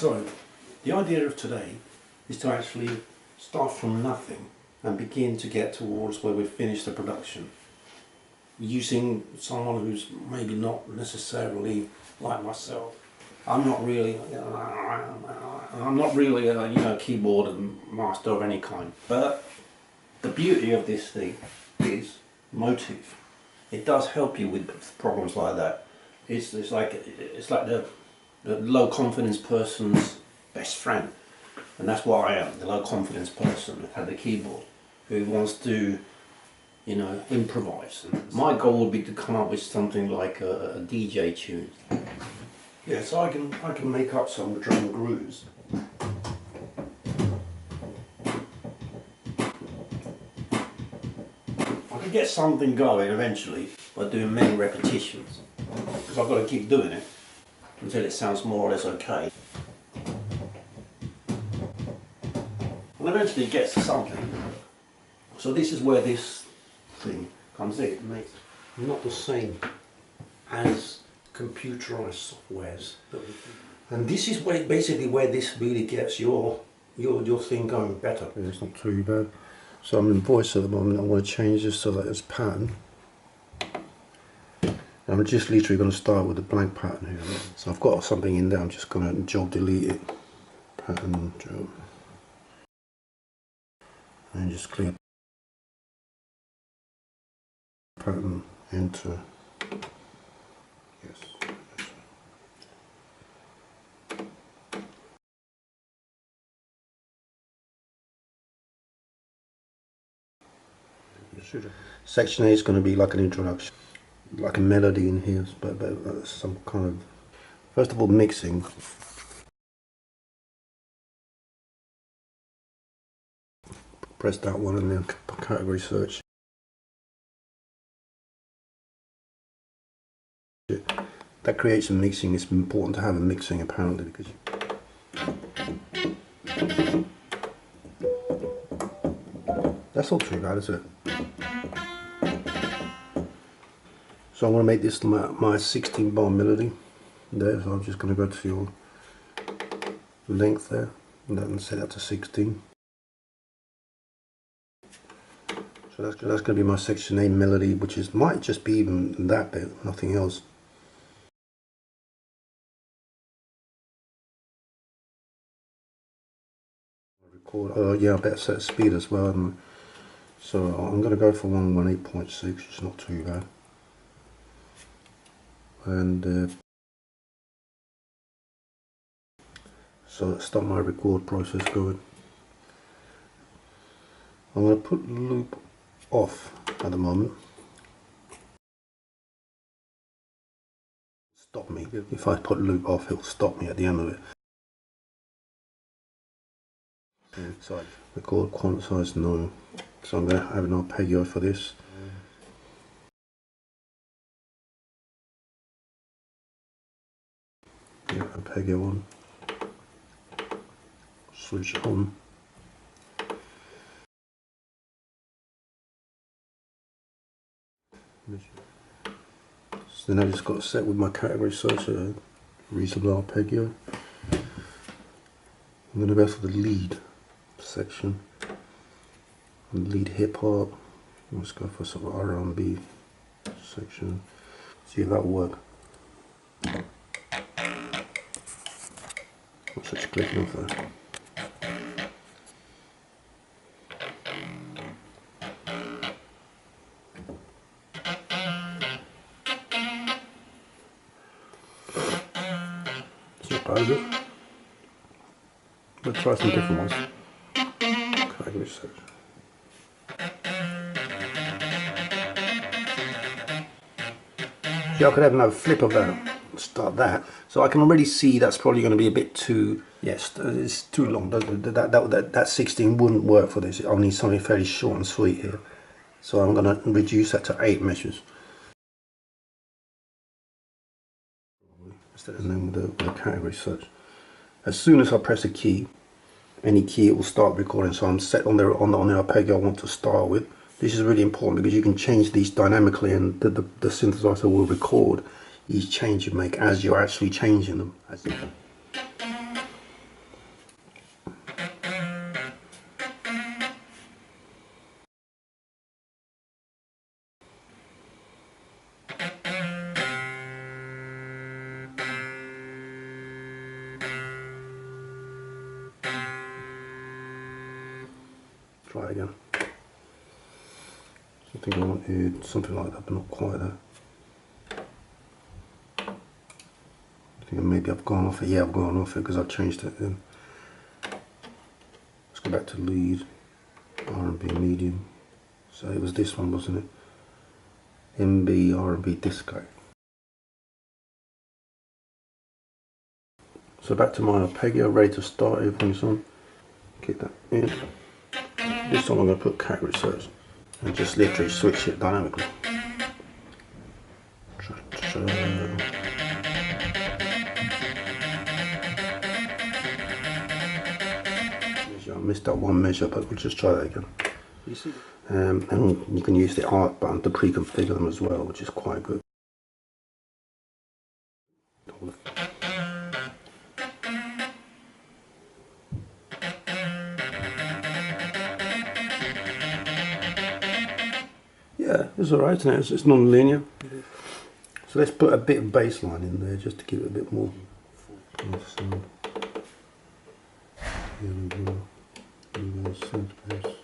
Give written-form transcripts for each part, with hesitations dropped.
So, the idea of today is to actually start from nothing and begin to get towards where we've finished the production. Using someone who's maybe not necessarily like myself. I'm not really a keyboard master of any kind. But the beauty of this thing is Motif. It does help you with problems like that. It's like the low confidence person's best friend, and that's what I am, the low confidence person at the keyboard who wants to, you know, improvise. And my goal would be to come up with something like a DJ tune. Yeah, so I can make up some drum grooves. I could get something going eventually by doing many repetitions, because I've got to keep doing it until it sounds more or less okay. And eventually it gets to something. So this is where this thing comes in. It's not the same as computerized softwares. And this is where basically where this really gets your thing going better. It's not too bad. So I'm in voice at the moment. I want to change this so that it's pattern. I'm just literally going to start with a blank pattern here. So I've got something in there, I'm just going to job delete it. Pattern, job. And just clear. Pattern, enter. Yes. Section A is going to be like an introduction. Like a melody in here, but some kind of, first of all, mixing. Press that one and then category search. That creates a mixing. It's important to have a mixing apparently, because that's not too bad, is it? So I'm going to make this my 16 bar melody there, so I'm just going to go to your length there and then set that to 16. So that's going to be my section A melody, which might just be even that bit, nothing else. Record. Yeah, I better set speed as well. So I'm going to go for 118.6, which is not too bad. And so let's start my record process going. I'm going to put loop off at the moment. Stop me. If I put loop off, it'll stop me at the end of it. So record quantize no. So I'm going to have an arpeggio for this. Yeah, arpeggio on. Switch on. So then I just got to set with my category search a reasonable arpeggio. I'm going to go for the lead section. Lead hip hop. Let's go for some R&B section. See if that'll work. What's just clicking off there? It's not bad, is it? Let's try some different ones. Category section. Yeah, I could have another flip of that, start that. So I can already see that's probably going to be a bit too, yes, it's too long. That 16 wouldn't work for this. I'll need something fairly short and sweet here. So I'm going to reduce that to 8 measures. And then with the category search. As soon as I press a key, any key, it will start recording. So I'm set on the arpeggio I want to start with. This is really important because you can change these dynamically, and the synthesizer will record each change you make as you're actually changing them. Try again. I think I wanted something like that, but not quite that. I think maybe I've gone off it. Yeah, I've gone off it because I've changed it then. Let's go back to lead, R&B medium. So it was this one, wasn't it? MB R&B disco. So back to my arpeggio, ready to start, everything's on. Kick that in. This time I'm going to put cat research and just literally switch it dynamically. I missed that one measure, but we'll just try that again. You see? And you can use the art button to pre-configure them as well, which is quite good. Yeah, it's alright, isn't it? It's non-linear. So let's put a bit of bass line in there just to give it a bit more sound. Here we go. Synth bass.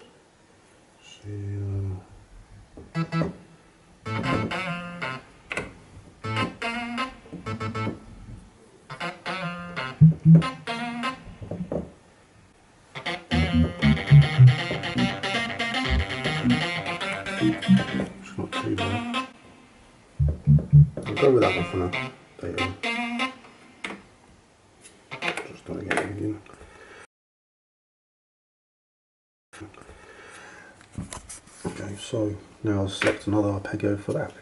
It's not too bad. I'll go with that one for now. Just don't get it again. Okay, so now I'll select another arpeggio for that,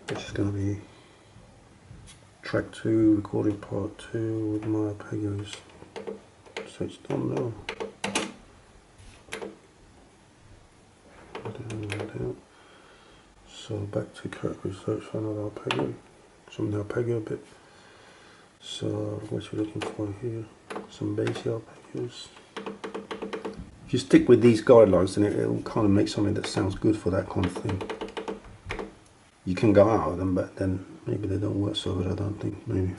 which is going to be track 2, recording part 2 with my arpeggios. So it's done now. Down. So back to category search for another arpeggio. Some arpeggio bit. So what you're looking for here, some bassy arpeggios. If you stick with these guidelines, then it'll kind of make something that sounds good for that kind of thing. You can go out of them, but then maybe they don't work so good, I don't think, maybe.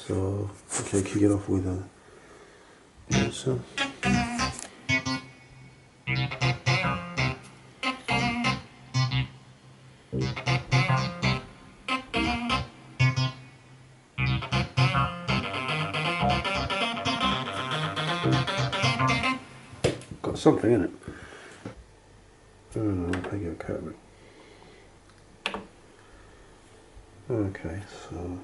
So, okay, kick it off with a... So. Got something in it. Arpeggio category. Okay, so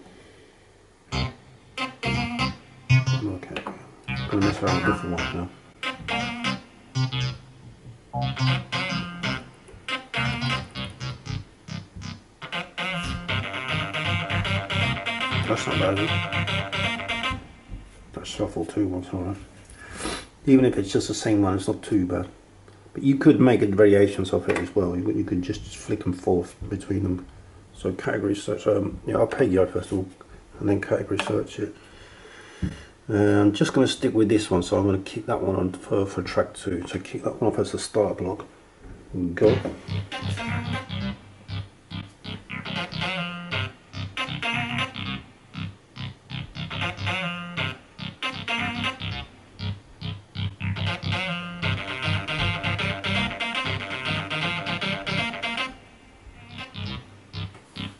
okay. I'm gonna mess around with different ones now. That's not bad, is it? That shuffle too once in a while. Even if it's just the same one, it's not too bad. But you could make variations of it as well. You could just flick and forth between them. So category search, yeah, arpeggio first of all, and then category search it. I'm just going to stick with this one, so I'm going to kick that one on for track 2. So kick that one off as the start block. Go.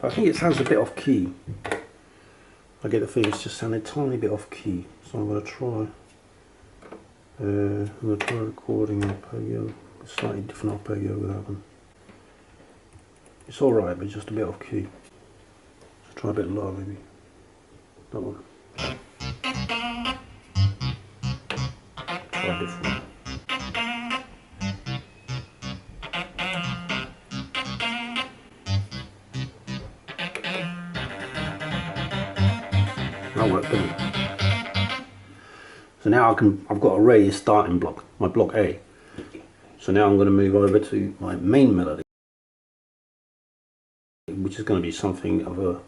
I think it sounds a bit off key. I get the feeling it's just sounding a tiny bit off key. So I'm going to try. I'm going to try recording arpeggio, a slightly different arpeggio with that one. It's alright, but just a bit off key. So try a bit lower maybe. That one. Try different. That worked, didn't it? So now I've got a ready starting block, my block A. So now I'm going to move over to my main melody, which is going to be something of a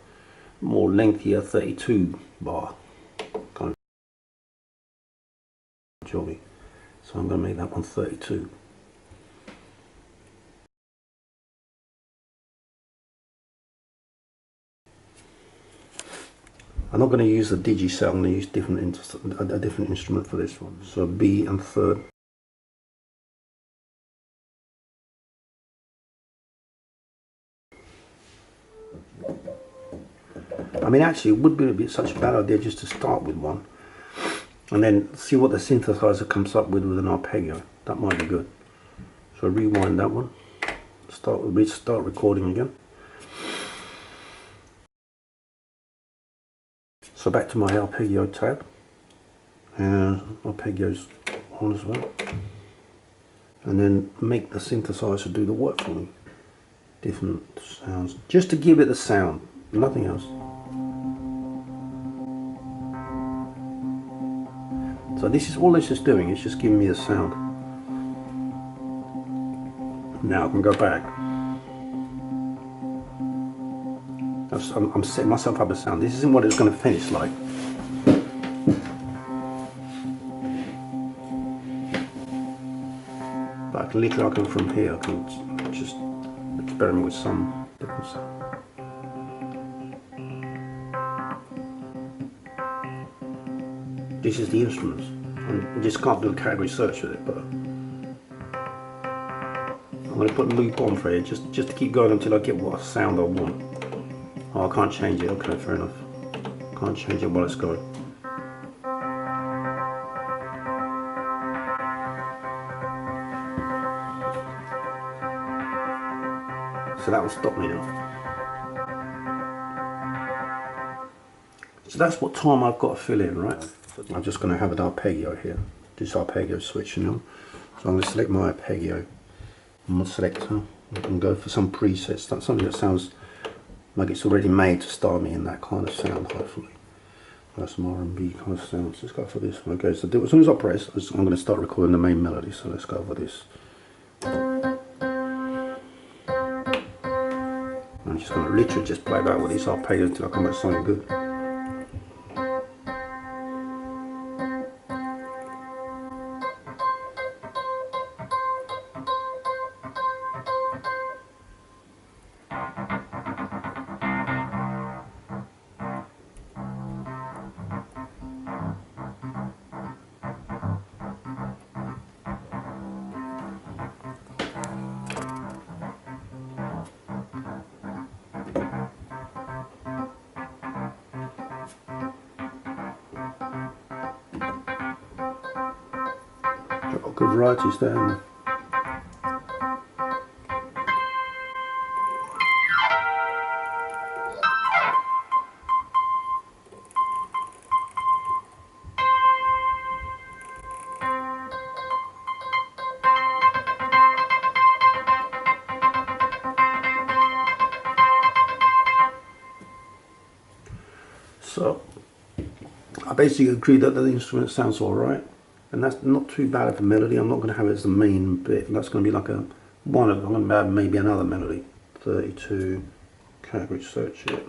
more lengthier 32 bar kind of jolly. So I'm going to make that one 32. I'm not going to use the digi set, I'm going to use a different instrument for this one. So B and third. I mean, actually, it would be such a bad idea just to start with one, and then see what the synthesizer comes up with an arpeggio. That might be good. So rewind that one. Restart recording again. So back to my arpeggio tab, and arpeggios on as well, and then make the synthesizer do the work for me. Different sounds, just to give it the sound, nothing else. So this is all it's just doing, it's just giving me the sound. Now I can go back. I'm setting myself up a sound. This isn't what it's going to finish like. But I can literally go from here. I can just experiment with some different sound. This is the instruments. I just can't do a category search with it, but I'm going to put a loop on for it just to keep going until I get what sound I want. Oh, I can't change it. Okay, fair enough. Can't change it while it's going. So that will stop me now. So that's what time I've got to fill in, right? I'm just going to have an arpeggio here. This arpeggio switching on. So I'm going to select my arpeggio. I'm going to select and go for some presets. That's something that sounds like it's already made to start me in that kind of sound, hopefully. That's some R&B kind of sounds. Let's go for this one. Okay, so as soon as I press, I'm going to start recording the main melody. So let's go for this. I'm just going to literally just play back with this arpeggio until I come up with something good. Got good varieties there. So I basically agree that the instrument sounds alright, and that's not too bad of a melody. I'm not going to have it as the main bit. That's going to be like a one of them. I'm going to have maybe another melody. 32, category search it.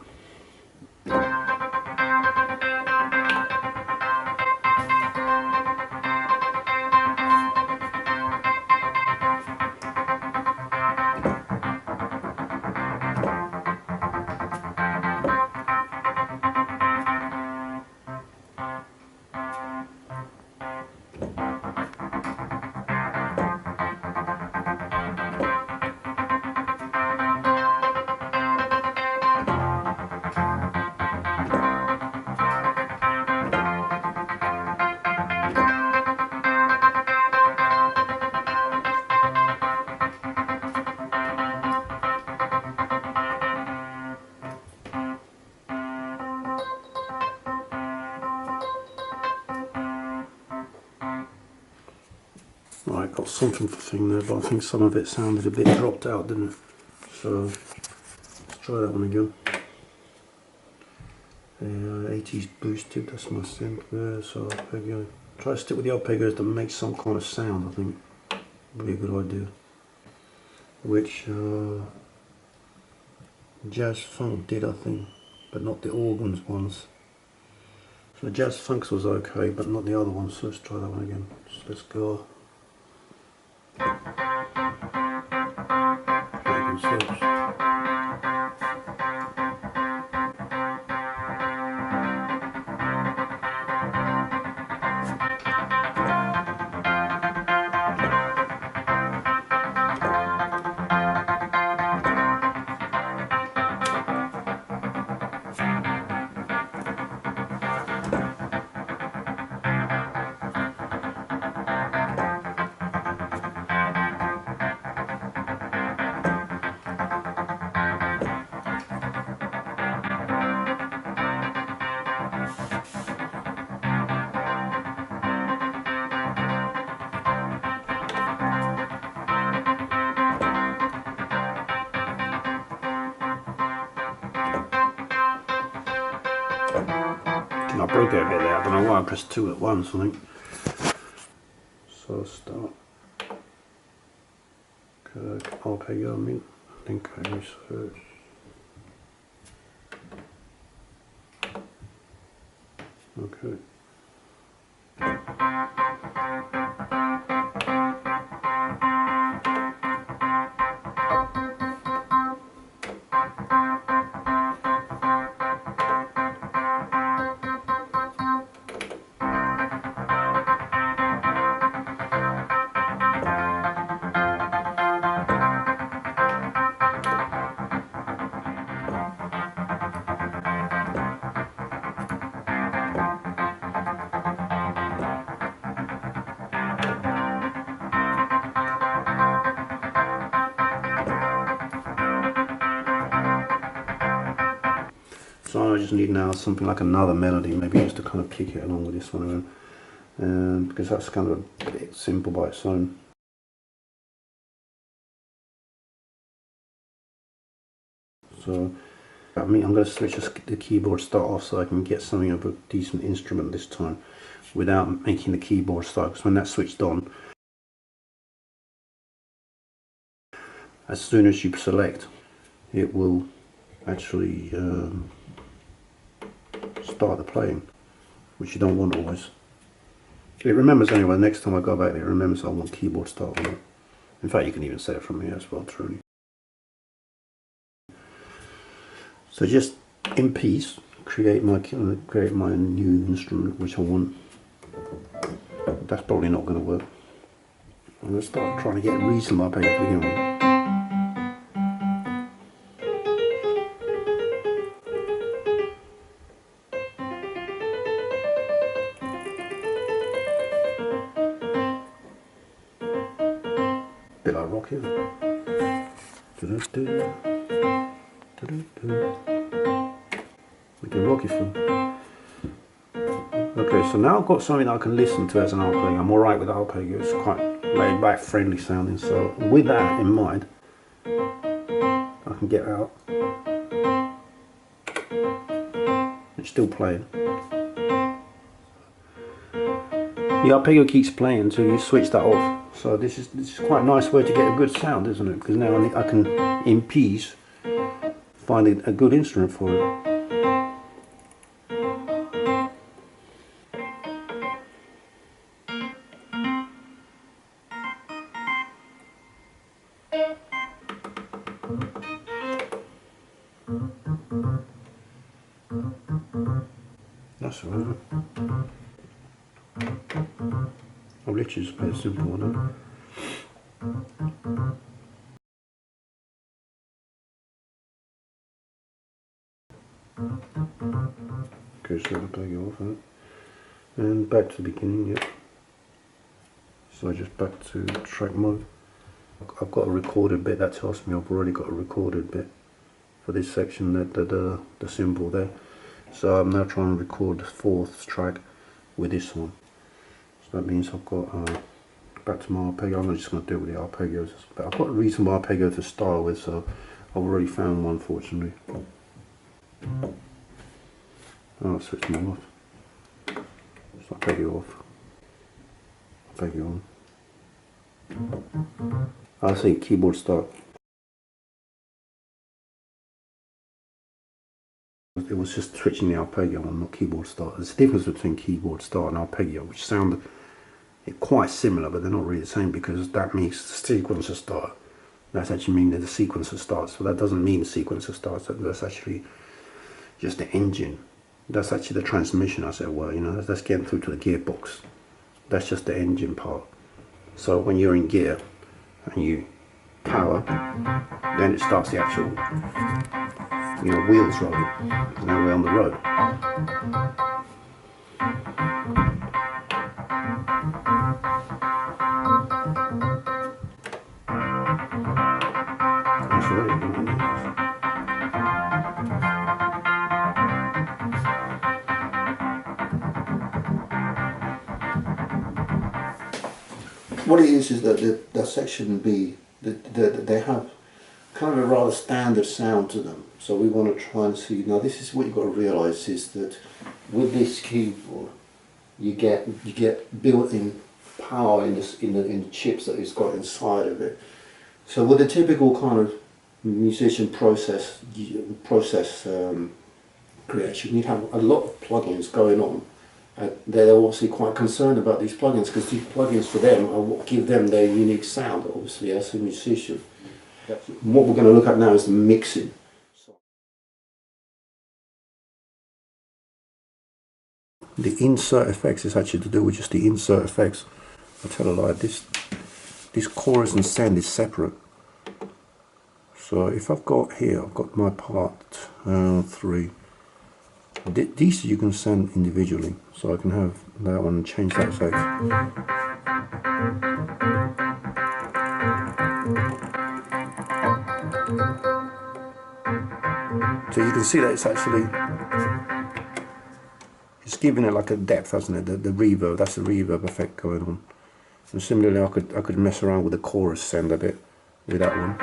Right, got something for thing there, but I think some of it sounded a bit dropped out, didn't it? So let's try that one again. 80s boosted, that's my synth there. So arpeggio. Try to stick with the arpeggios that make some kind of sound. I think would be a good idea. Which Jazz Funk did, I think, but not the organs ones. So Jazz Funks was okay, but not the other ones. So let's try that one again. So let's go. probably get a bit there. I don't know why I pressed 2 at once, I think. So start. Arpeggio, I mean. I think I research. Okay. So I just need now something like another melody, maybe just to kind of kick it along with this one, because that's kind of a bit simple by its own. So I mean, I'm going to switch the keyboard start off so I can get something of a decent instrument this time without making the keyboard start, because when that's switched on, as soon as you select, it will actually start the playing, which you don't want always. It remembers anyway. Next time I go back there, it remembers I want keyboard start on it. In fact, you can even set it from here as well, truly. So just in peace, create my new instrument, which I want. That's probably not going to work. I'm going to start trying to get reasonable arpeggio to begin with. Bit like rock, isn't it? We can rock it from. Okay, so now I've got something I can listen to as an arpeggio. I'm alright with arpeggio, it's quite laid back, friendly sounding. So with that in mind, I can get out. It's still playing. The arpeggio keeps playing until you switch that off. So this is quite a nice way to get a good sound, isn't it? Because now I can, in peace, find a good instrument for it. That's all right. I'll literally just play a simple one. Okay, so I'll play off that. And back to the beginning, yeah. So just back to track mode. I've got a recorded bit that tells me I've already got a recorded bit for this section, the symbol there. So I'm now trying to record the 4th track with this one. So that means I've got back to my arpeggio. I'm just going to do it with the arpeggios, but I've got a reasonable arpeggio to start with, so I've already found one, fortunately. Oh, I'll switch them off. So arpeggio off, arpeggio on. I see keyboard start. It was just switching the arpeggio on, not keyboard start. There's a difference between keyboard start and arpeggio, which sound quite similar, but they're not really the same, because that means the sequencer start. That's actually mean that the sequencer starts. So that doesn't mean the sequencer starts. That's actually just the engine. That's actually the transmission, as it were. You know, that's getting through to the gearbox. That's just the engine part. So when you're in gear and you power, then it starts the actual, you know, wheels rolling. Now we're on the road. That's really good. What it is that the section B, they have kind of a rather standard sound to them. So we want to try and see, now this is what you've got to realise, is that with this keyboard, you get built-in power in the chips that it's got inside of it. So with a typical kind of musician process creation, you have a lot of plugins going on. They're obviously quite concerned about these plugins because these plugins for them are what give them their unique sound, obviously, as a musician. What we're going to look at now is the mixing. The insert effects is actually to do with just the insert effects. I tell a lie, this chorus and send is separate. So if I've got here, I've got my part 3. These you can send individually, so I can have that one and change that effect. So you can see that it's giving it like a depth, hasn't it? The reverb, that's the reverb effect going on. And similarly, I could mess around with the chorus send a bit with that one.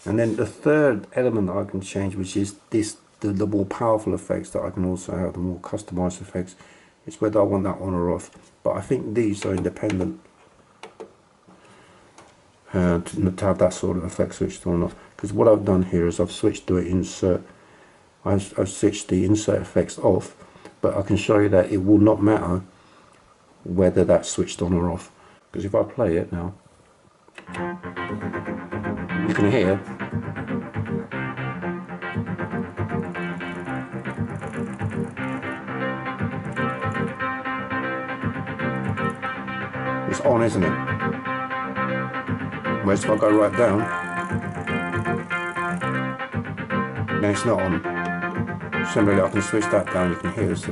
And then the third element that I can change, which is the more powerful effects that I can also have, the more customized effects, is whether I want that on or off. But I think these are independent to have that sort of effect switched on or off. Because what I've done here is I've switched to insert. I've switched the insert effects off, but I can show you that it will not matter whether that's switched on or off. Because if I play it now, you can hear it's on, isn't it? Whereas if I go right down, then it's not on. Similarly, I can switch that down, you can hear this.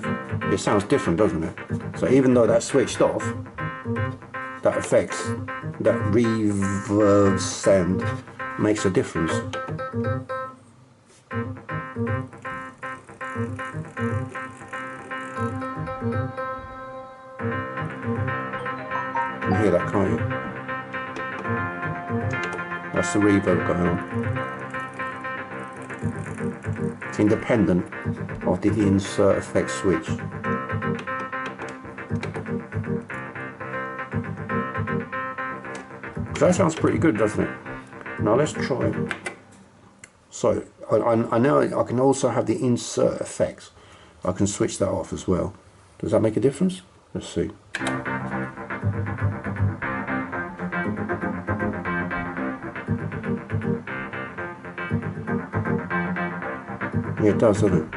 It sounds different, doesn't it? So even though that's switched off, that effects, that reverb send makes a difference. You can hear that, can't you? That's the reverb going on. It's independent of the insert effect switch. That sounds pretty good, doesn't it? Now let's try. So I know I can also have the insert effects. I can switch that off as well. Does that make a difference? Let's see. Yeah, it does, doesn't it?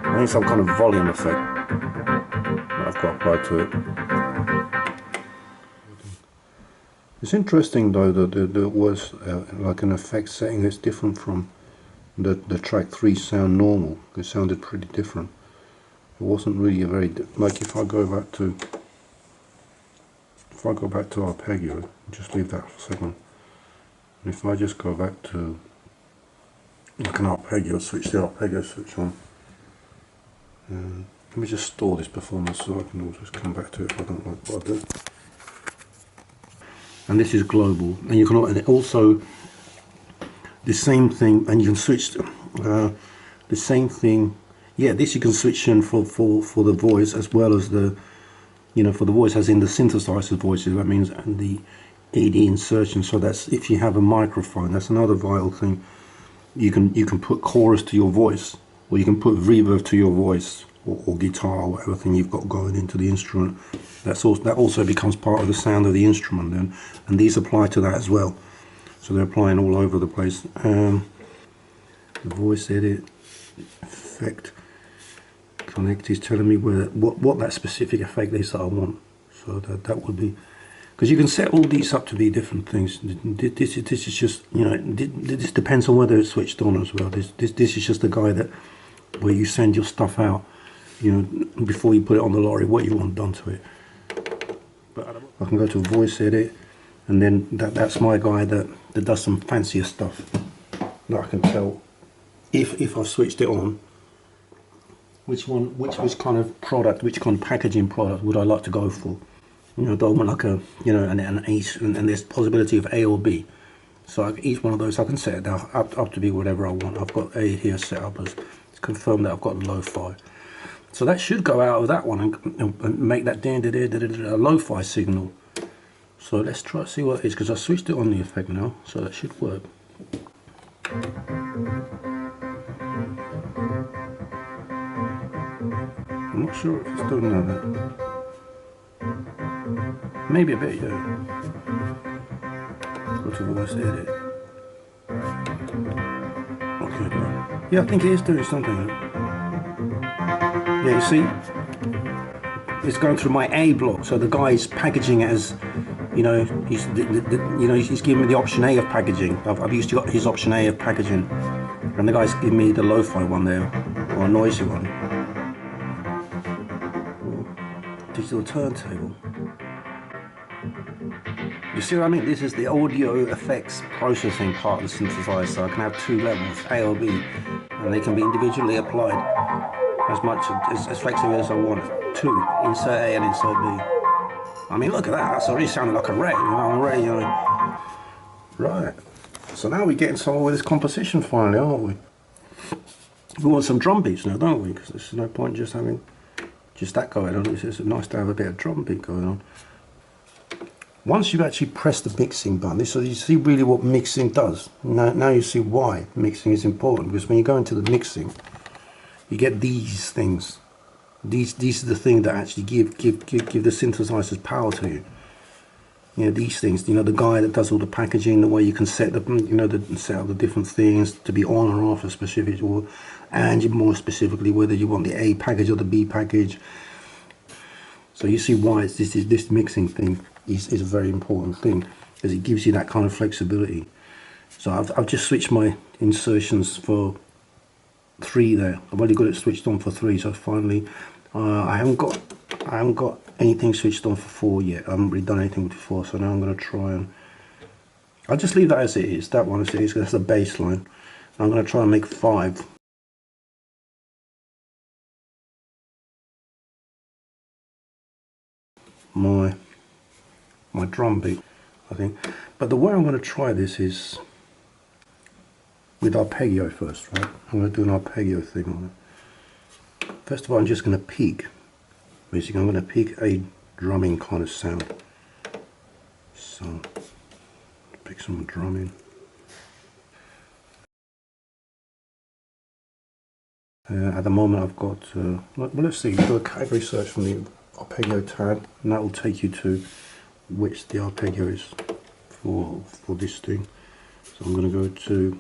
I need some kind of volume effect that I've got applied to it. It's interesting though that there was like an effect setting that's different from the track 3 sound normal. It sounded pretty different. It wasn't really a very like if I go back to Arpeggio, just leave that for a second. And if I just go back to like an Arpeggio, switch the Arpeggio switch on. Let me just store this performance so I can always come back to it if I don't like what I do. And this is global, and you can also the same thing, and you can switch the same thing. Yeah, this you can switch in for the voice as well as the, you know, for the voice as in the synthesizer voices. That means and the AD insertion. So that's if you have a microphone. That's another vital thing. You can put chorus to your voice, or you can put reverb to your voice, or guitar, or whatever thing you've got going into the instrument. That also becomes part of the sound of the instrument then, and these apply to that as well. So they're applying all over the place. The voice edit effect connect is telling me what that specific effect is that I want. So that would be, because you can set all these up to be different things. This is just, you know, this depends on whether it's switched on as well. This is just a guide that where you send your stuff out, you know, before you put it on the lorry, what you want done to it. But I can go to voice edit, and then that's my guy that does some fancier stuff. Now I can tell if I switched it on, which kind of product, which kind of packaging product would I like to go for. You know, do I want like a, you know, an ace, and there's possibility of A or B. So each one of those I can set it down up to be whatever I want. I've got A here set up as confirm that I've got lo-fi. So that should go out of that one and make that a lo-fi signal. So let's try to see what it is, because I switched it on the effect now, so that should work. I'm not sure if it's doing that. Maybe a bit, yeah. Go to voice edit. Okay, yeah, I think it is doing something. Yeah, you see, it's going through my A block. So the guy is packaging it as, you know, he's giving me the option A of packaging. I've used to got his option A of packaging, and the guy's giving me the lo-fi one there, or a noisy one. Digital turntable. You see what I mean? This is the audio effects processing part of the synthesizer. So I can have two levels, A or B, and they can be individually applied as much as flexibly as I want. Two, insert A and insert B. I mean, look at that. That's already sounding like a wreck. You know, already, you know. Right. So now we're getting somewhere with this composition finally, aren't we? We want some drum beats now, don't we? Because there's no point just having just that going on. It's nice to have a bit of drum beat going on. Once you've actually pressed the mixing button, so you see really what mixing does. Now you see why mixing is important, because when you go into the mixing, you get these things. These are the things that actually give the synthesizer's power to you. You know, these things. You know, the guy that does all the packaging, the way you can set the, you know, set up the different things to be on or off a specific, and more specifically whether you want the A package or the B package. So you see why this mixing thing is a very important thing, because it gives you that kind of flexibility. So I've just switched my insertions for 3 there. I've only got it switched on for 3, so finally I haven't got anything switched on for 4 yet. I haven't really done anything with 4, so now I'm going to try and I'll just leave that as it is. That one as it is, that's the bass line. I'm going to try and make 5. My drum beat, I think. But the way I'm going to try this is with arpeggio first, right? I'm going to do an arpeggio thing on it. First of all, I'm just going to peak. Basically, I'm going to peak a drumming kind of sound. So, pick some drumming. At the moment, I've got, well, let's see, do a category search from the arpeggio tab, and that will take you to which the arpeggio is for this thing. So I'm going to go to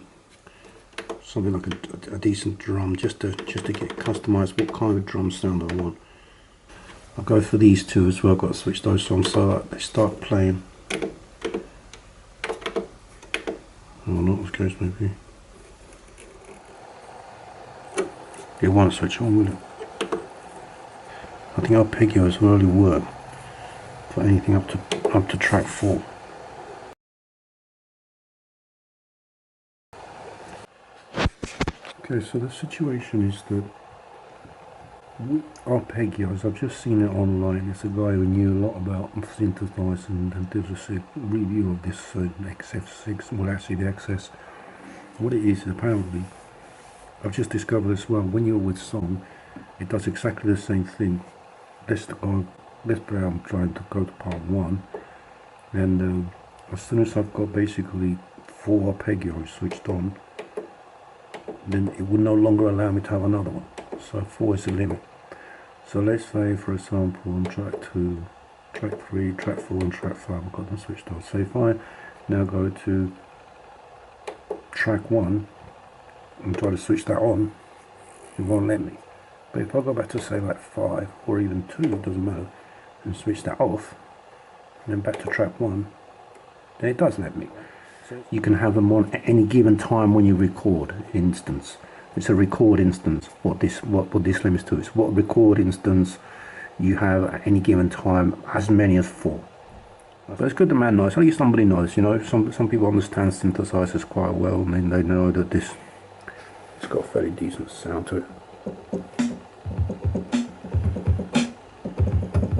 something like a decent drum, just to get customized what kind of drum sound I want. I'll go for these two as well. I've got to switch those songs so that they start playing. Oh, not as close maybe. It won't switch on, will it? I think arpeggios will only work for anything up to track 4. Okay, so the situation is that with arpeggios, I've just seen it online. It's a guy who knew a lot about synthesizers and did a review of this XF6, well actually the XS. What it is apparently, I've just discovered as well, when you're with song, it does exactly the same thing. Let's play, I'm trying to go to part 1, and as soon as I've got basically 4 arpeggios switched on, then it will no longer allow me to have another one. So 4 is the limit. So let's say, for example, on track 2, track 3, track 4 and track 5, I've got them switched on. So if I now go to track 1 and try to switch that on, it won't let me. But if I go back to say like 5 or even 2, it doesn't matter, and switch that off, and then back to track 1, then it does let me. You can have them on at any given time when you record, instance. It's a record instance. What this limits to is what record instance you have at any given time, as many as 4. But it's good to man knows. Only somebody knows, you know. Some people understand synthesizers quite well, and they know that it's got a fairly decent sound to it.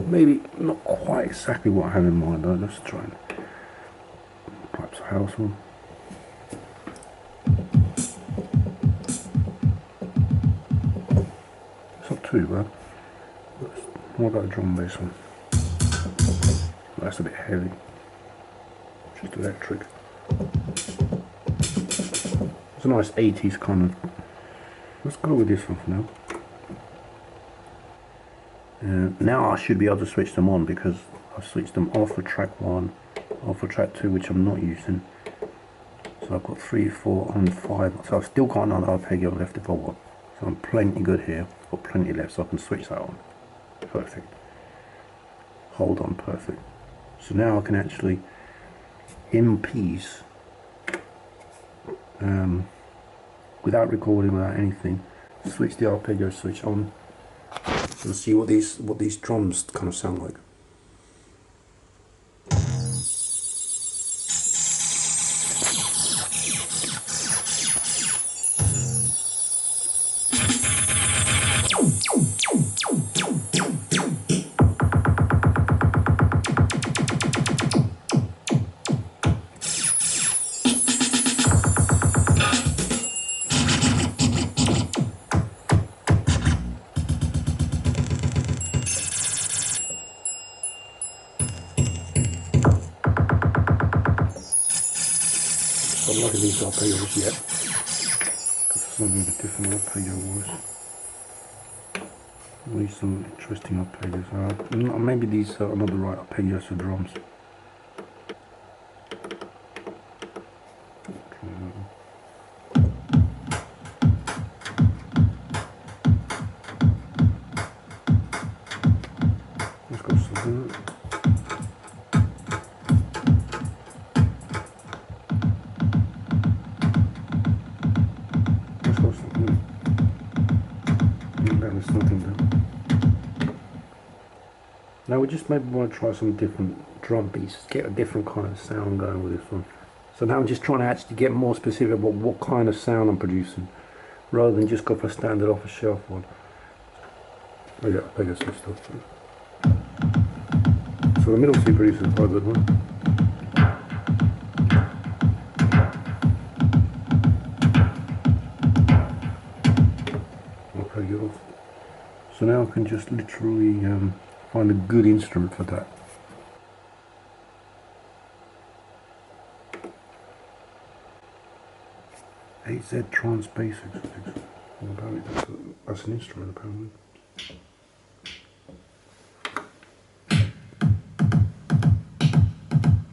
Maybe not quite exactly what I have in mind though. Let's try and perhaps a house one. It's not too bad. What about a drum bass one? That's a bit heavy. Just electric. It's a nice 80s kind of. Let's go with this one for now. Now I should be able to switch them on because I've switched them off for track 1, off for track 2, which I'm not using. So I've got 3, 4, and 5. So I've still got another arpeggio left if I want. So I'm plenty good here. I've got plenty left, so I can switch that on. Perfect. Hold on, perfect. So now I can actually, in peace, without recording, without anything, switch the arpeggio switch on and see what these drums kind of sound like. I'm not going to these arpeggios yet, because some of the different arpeggio was. These some interesting arpeggios. Maybe these are not the right arpeggios for drums. Let's go something. Now we just maybe want to try some different drum beats, get a different kind of sound going with this one. So now I'm just trying to actually get more specific about what kind of sound I'm producing, rather than just go for a standard off-the-shelf one. Oh yeah, I guess some stuff. So the middle C producer is quite a good one. Okay, good off. So now I can just literally find a good instrument for that. AZ Trance Basics. Well, apparently that's an instrument apparently.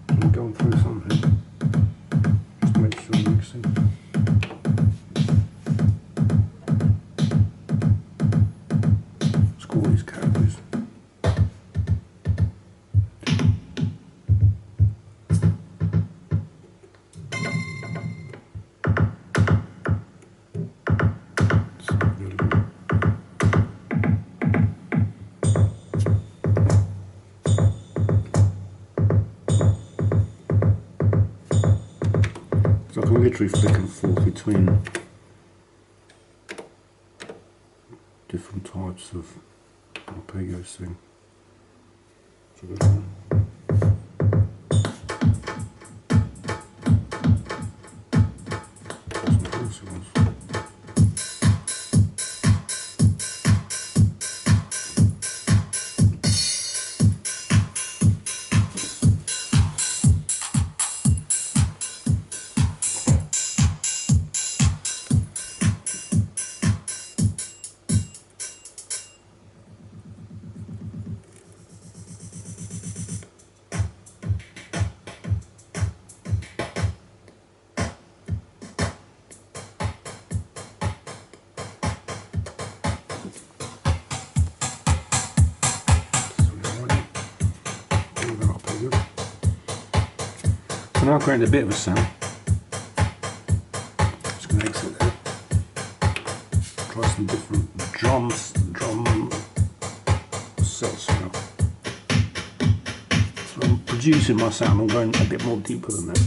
I'm going through something. Just to make sure it makes sense. Let's call these categories. So I can literally flick and forth between different types of arpeggios thing. So this one. Some fancy ones. So now I've created a bit of a sound. Just going to exit there. some different drum sets now. So I'm producing my sound, I'm going a bit more deeper than that.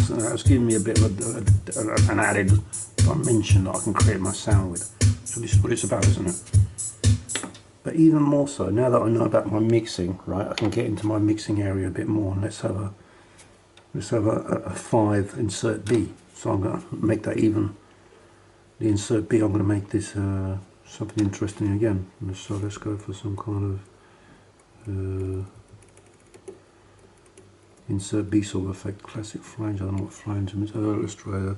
So that's giving me a bit of an added dimension that I can create my sound with. So this is what it's about, isn't it? But even more so, now that I know about my mixing, right, I can get into my mixing area a bit more. And let's have a 5 insert B. So I'm going to make that even. The insert B, I'm going to make this something interesting again. So let's go for some kind of insert B sort of effect. Classic flange. I don't know what flange means. Let's try that.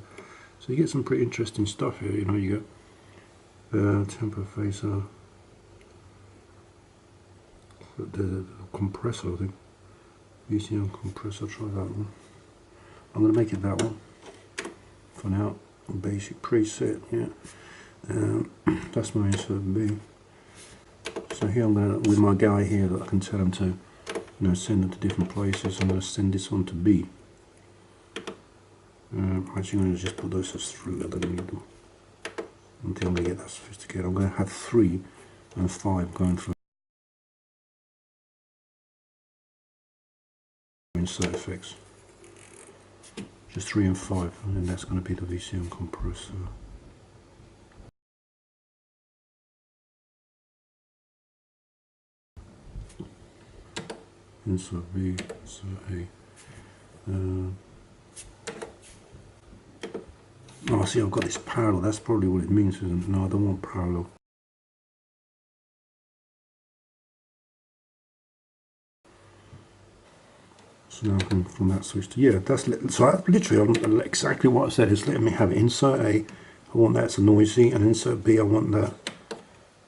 So you get some pretty interesting stuff here. You know, you get tempo phaser. The compressor, I think. VCM compressor, try that one. I'm going to make it that one for now. Basic preset, yeah. That's my insert B. So here I'm going to, with my guy here, that I can tell him to, you know, send it to different places. I'm going to send this one to B. I'm actually going to just put those as 3. I don't need them until I get that sophisticated. I'm going to have 3 and 5 going through. Insert effects, just 3 and 5, and then that's going to be the VCM compressor. Insert B, insert A. Oh, see, I've got this parallel. That's probably what it means, isn't it? No, I don't want parallel. So now I can, from that switch to, yeah, that's, so I literally, exactly what I said is letting me have insert A, I want that as a noisy, and insert B, I want that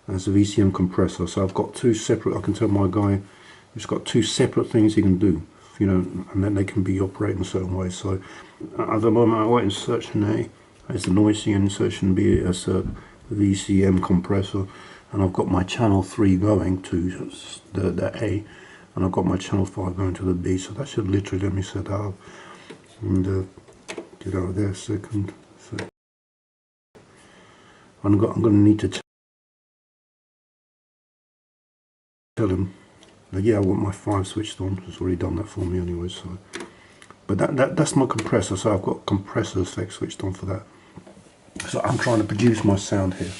as a VCM compressor. So I've got 2 separate, I can tell my guy, he's got 2 separate things he can do, you know, and then they can be operated in a certain way. So at the moment I want insertion A as the noisy and insertion B as a VCM compressor, and I've got my channel 3 going to the A, and I've got my channel 5 going to the B. So that should literally let me set that up and get out of there a second. So I'm going to need to tell him that, yeah, I want my 5 switched on. It's already done that for me anyway. So, but that's my compressor. So I've got compressor effect switched on for that. So I'm trying to produce my sound here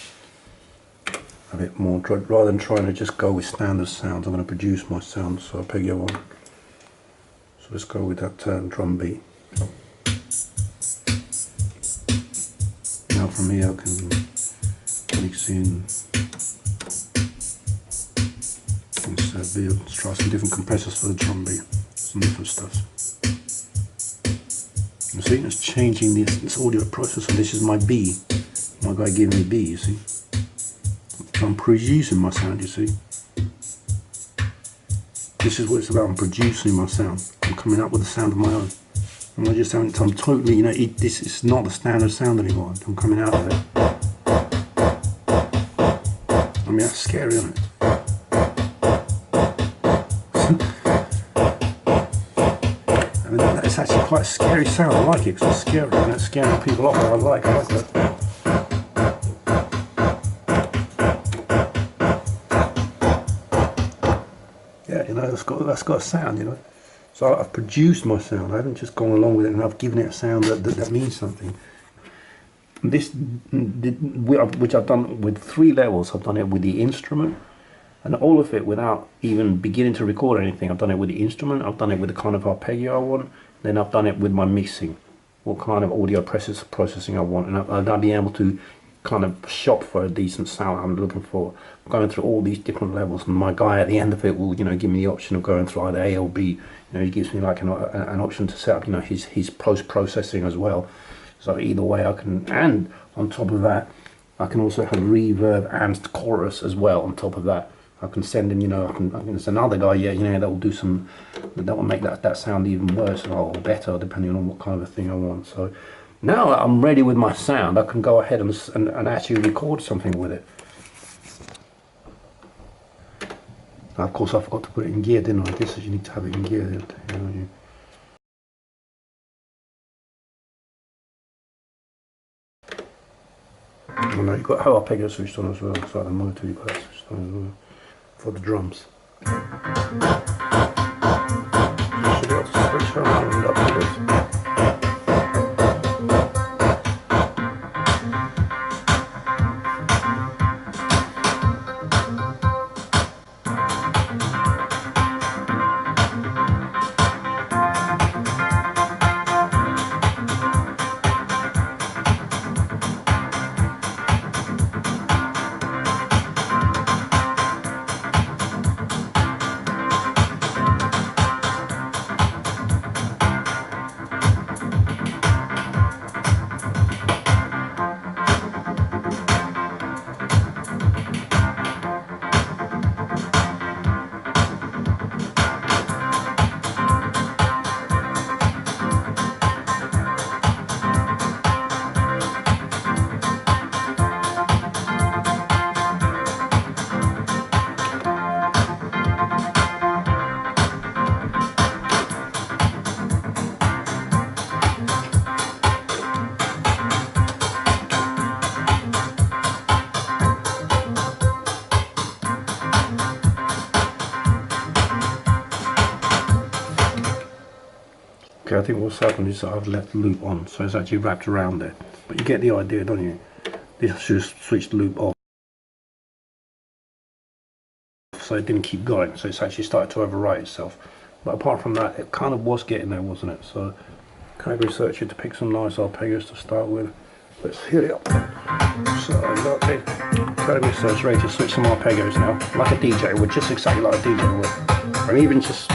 a bit more, rather than trying to just go with standard sounds. I'm going to produce my sound. So Arpeggio on. So let's go with that drum beat. Now from here I can mix in. Let's try some different compressors for the drum beat, some different stuff. You see, it's changing this audio processor. This is my B. My guy gave me B, you see. I'm producing my sound, you see. This is what it's about. I'm producing my sound. I'm coming up with a sound of my own. I'm not just having, I'm totally, you know, this is not the standard sound anymore. I'm coming out of it. I mean, that's scary, isn't it? I mean, it's actually quite a scary sound. I like it because it's scary and it's scaring people off. I like that. Yeah, you know, that's got a sound, you know. So I've produced my sound. I haven't just gone along with it, and I've given it a sound that means something. This, which I've done with 3 levels. I've done it with the instrument, and all of it without even beginning to record anything. I've done it with the instrument. I've done it with the kind of arpeggio I want. Then I've done it with my mixing, what kind of audio processing I want, and I'll be able to kind of shop for a decent sound I'm looking for, going through all these different levels. And my guy at the end of it will, you know, give me the option of going through either A or B. You know, he gives me like an option to set up, you know, his post-processing as well. So either way I can, and on top of that, I can also have reverb and chorus as well on top of that. I can send him, you know, I can there's another guy, yeah, you know, that will do some, that will make that sound even worse or better depending on what kind of a thing I want. So now that I'm ready with my sound, I can go ahead and actually record something with it. Now, of course, I forgot to put it in gear, didn't I? This is, you need to have it in gear, don't you? And now you've got how arpeggio switched on as well, so the monitor you've got that switched on as well for the drums. You should be able to switch around arpeggios. Okay, I think what's happened is that I've left the loop on, so it's actually wrapped around there. But you get the idea, don't you? This should have switched the loop off, so it didn't keep going, so it's actually started to overwrite itself. But apart from that, it kind of was getting there, wasn't it? So kind of researching to pick some nice arpeggios to start with. Let's hit it up. So I've got the kind of research ready to switch some arpeggios now, like a DJ would, just exactly like a DJ would. And even just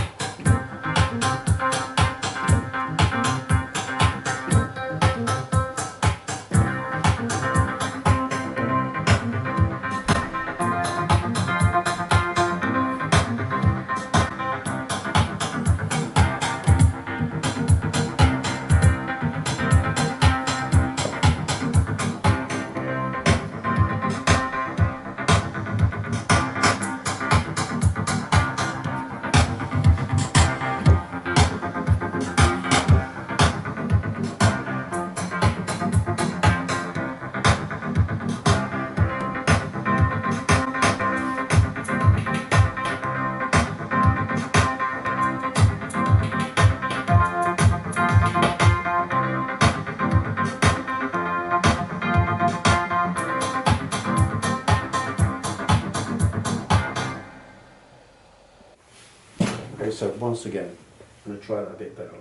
so once again, I'm going to try that a bit better.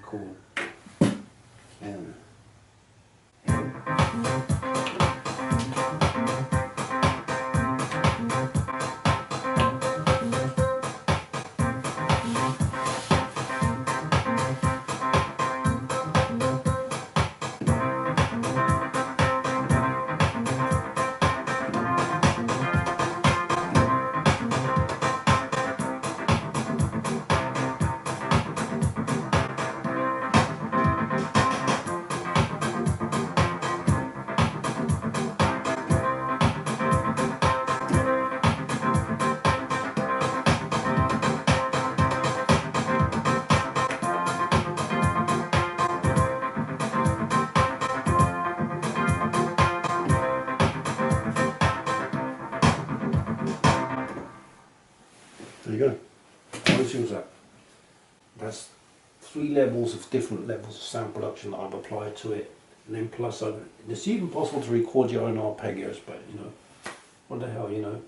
Cool. And there you go. How easy was that? That's 3 levels of different levels of sound production that I've applied to it, and then plus it's even possible to record your own arpeggios, but you know, what the hell, you know.